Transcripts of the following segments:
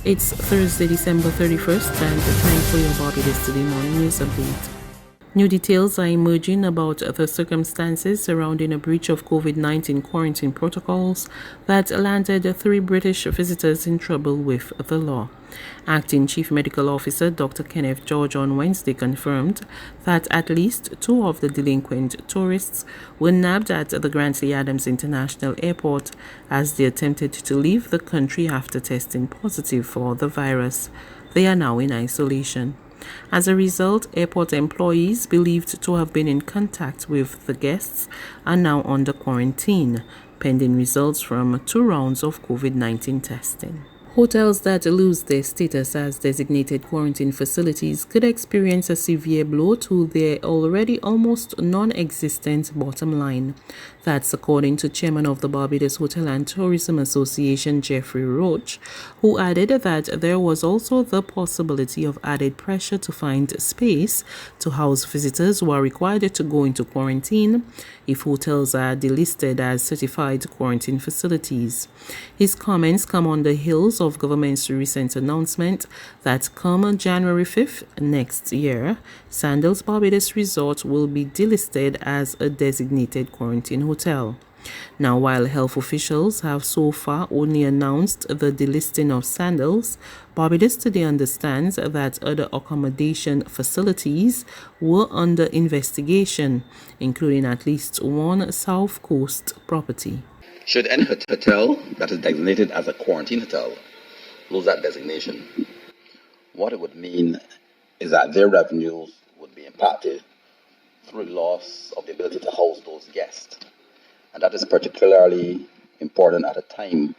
It's Thursday, December 31st, and time for your Barbados Today morning news update. New details are emerging about the circumstances surrounding a breach of COVID-19 quarantine protocols that landed 3 British visitors in trouble with the law. Acting Chief Medical Officer Dr. Kenneth George on Wednesday confirmed that at least 2 of the delinquent tourists were nabbed at the Grantley Adams International Airport as they attempted to leave the country after testing positive for the virus. They are now in isolation. As a result, airport employees believed to have been in contact with the guests are now under quarantine, pending results from 2 rounds of COVID-19 testing. Hotels that lose their status as designated quarantine facilities could experience a severe blow to their already almost non-existent bottom line. That's according to Chairman of the Barbados Hotel and Tourism Association, Jeffrey Roach, who added that there was also the possibility of added pressure to find space to house visitors who are required to go into quarantine if hotels are delisted as certified quarantine facilities. His comments come on the heels of government's recent announcement that come January 5th next year, Sandals Barbados Resort will be delisted as a designated quarantine hotel. Now, while health officials have so far only announced the delisting of Sandals, Barbados Today understands that other accommodation facilities were under investigation, including at least one South Coast property. Should any hotel that is designated as a quarantine hotel lose that designation, what it would mean is that their revenues would be impacted through loss of the ability to house those guests. And that is particularly important at a time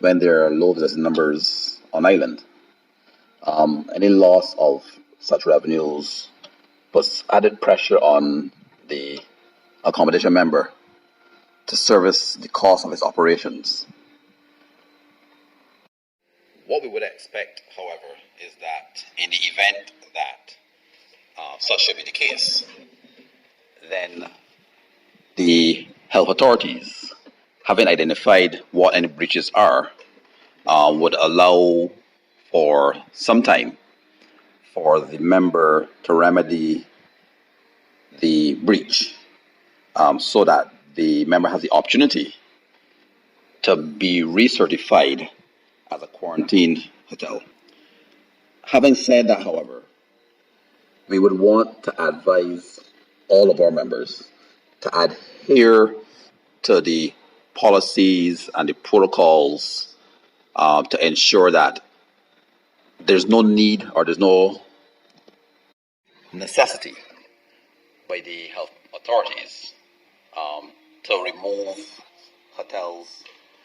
when there are low visitor numbers on island. Any loss of such revenues puts added pressure on the accommodation member to service the cost of its operations. What we would expect, however, is that in the event that such should be the case, then the health authorities, having identified what any breaches are, would allow for some time for the member to remedy the breach, so that the member has the opportunity to be recertified as a quarantine hotel. Having said that, however, we would want to advise all of our members to adhere to the policies and the protocols to ensure that there's no need or there's no necessity by the health authorities to remove hotels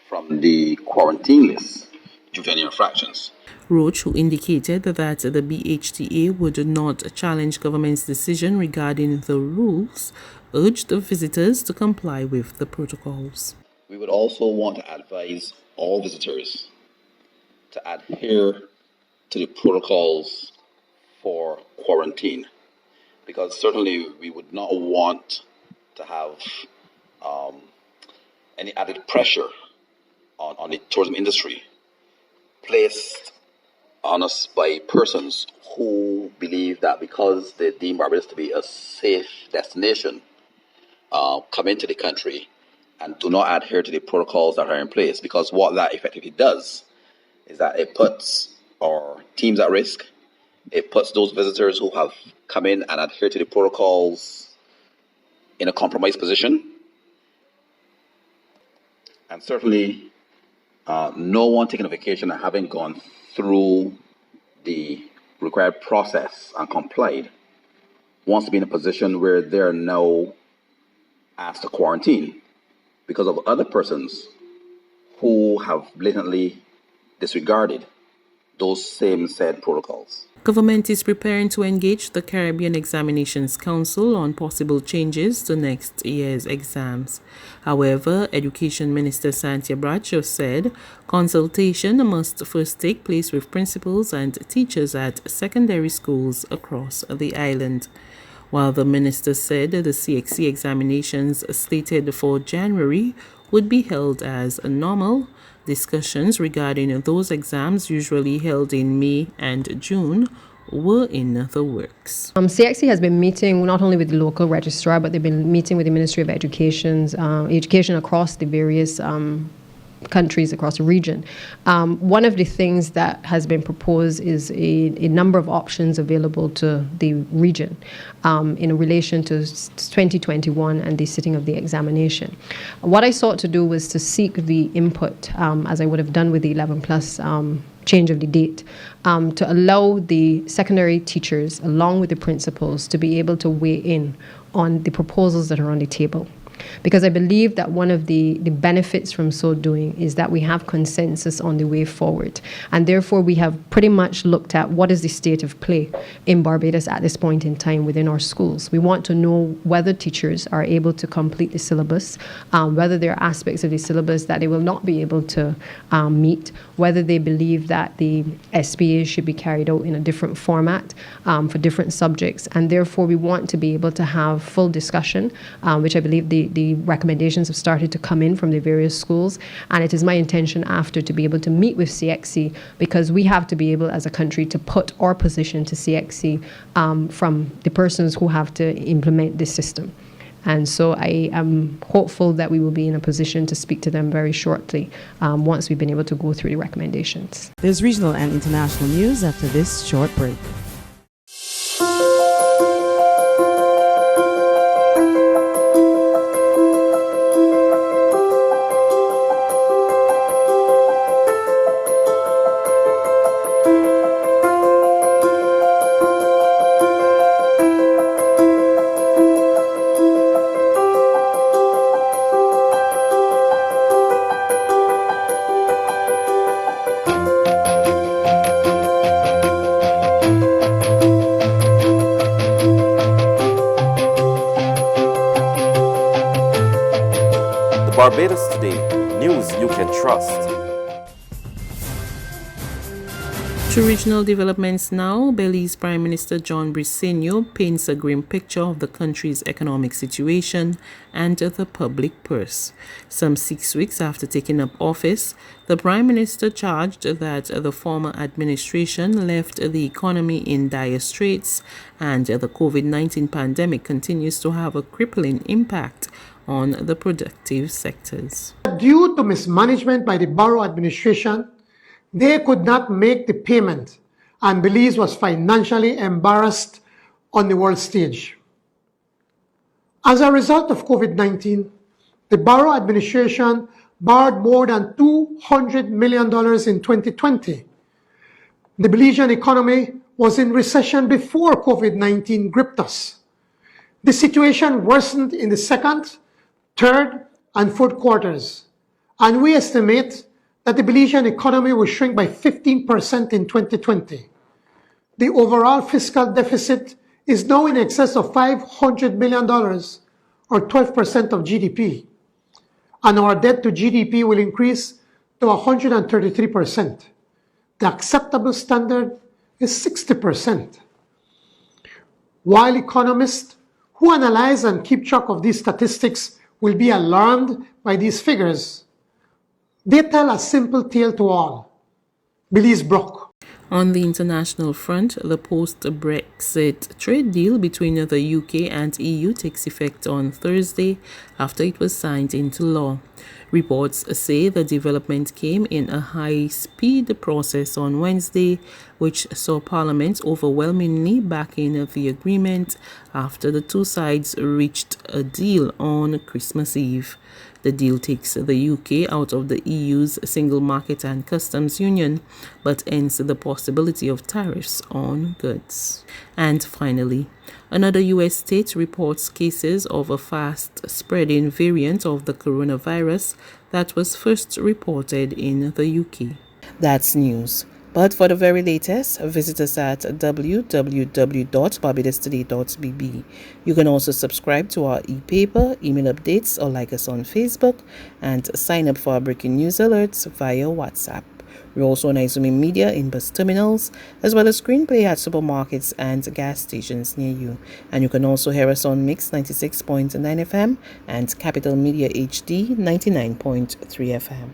from the quarantine list due to any infractions. Roach, who indicated that the BHTA would not challenge government's decision regarding the rules, urged the visitors to comply with the protocols. We would also want to advise all visitors to adhere to the protocols for quarantine, because certainly we would not want to have any added pressure on the tourism industry placed on us by persons who believe that because they deem Barbados to be a safe destination, come into the country and do not adhere to the protocols that are in place, because what that effectively does is that it puts our teams at risk. It puts those visitors who have come in and adhere to the protocols in a compromised position. And certainly no one taking a vacation and having gone through the required process and complied wants to be in a position where they're now asked to quarantine because of other persons who have blatantly disregarded those same said protocols. Government is preparing to engage the Caribbean Examinations Council on possible changes to next year's exams. However, Education Minister Santia Bradshaw said consultation must first take place with principals and teachers at secondary schools across the island. While the minister said the CXC examinations slated for January would be held as normal, Discussions regarding those exams, usually held in May and June, were in the works. CXC has been meeting not only with the local registrar, but they've been meeting with the Ministry of Education across the various countries across the region. One of the things that has been proposed is a number of options available to the region in relation to 2021 and the sitting of the examination. What I sought to do was to seek the input, as I would have done with the 11 plus change of the date, to allow the secondary teachers, along with the principals, to be able to weigh in on the proposals that are on the table. Because I believe that one of the benefits from so doing is that we have consensus on the way forward. And therefore, we have pretty much looked at what is the state of play in Barbados at this point in time within our schools. We want to know whether teachers are able to complete the syllabus, whether there are aspects of the syllabus that they will not be able to meet, whether they believe that the SPAs should be carried out in a different format for different subjects. And therefore, we want to be able to have full discussion, which I believe the recommendations have started to come in from the various schools, and it is my intention after to be able to meet with CXC, because we have to be able as a country to put our position to CXC from the persons who have to implement this system. And so I am hopeful that we will be in a position to speak to them very shortly once we've been able to go through the recommendations. There's regional and international news after this short break. Barbados Today, news you can trust. To regional developments now, Belize Prime Minister John Briceño paints a grim picture of the country's economic situation and the public purse. Some 6 weeks after taking up office, the Prime Minister charged that the former administration left the economy in dire straits and the COVID-19 pandemic continues to have a crippling impact on the productive sectors. Due to mismanagement by the Borough administration, they could not make the payment, and Belize was financially embarrassed on the world stage. As a result of COVID-19, the Borough administration borrowed more than $200 million in 2020. The Belizean economy was in recession before COVID-19 gripped us. The situation worsened in the second, third, and fourth quarters, and we estimate that the Belizean economy will shrink by 15% in 2020. The overall fiscal deficit is now in excess of $500 million, or 12% of GDP, and our debt to GDP will increase to 133%. The acceptable standard is 60%. While economists who analyze and keep track of these statistics will be alarmed by these figures, they tell a simple tale to all. Belize broke. On the international front, the post-Brexit trade deal between the UK and EU takes effect on Thursday after it was signed into law. Reports say the development came in a high-speed process on Wednesday, which saw Parliament overwhelmingly backing the agreement after the two sides reached a deal on Christmas Eve. The deal takes the UK out of the EU's Single Market and Customs Union, but ends the possibility of tariffs on goods. And finally, another U.S. state reports cases of a fast-spreading variant of the coronavirus that was first reported in the UK. That's news. But for the very latest, visit us at www.barbadostoday.bb. You can also subscribe to our e-paper, email updates, or like us on Facebook, and sign up for our breaking news alerts via WhatsApp. We're also on Izumi Media in bus terminals, as well as screenplay at supermarkets and gas stations near you. And you can also hear us on Mix 96.9 FM and Capital Media HD 99.3 FM.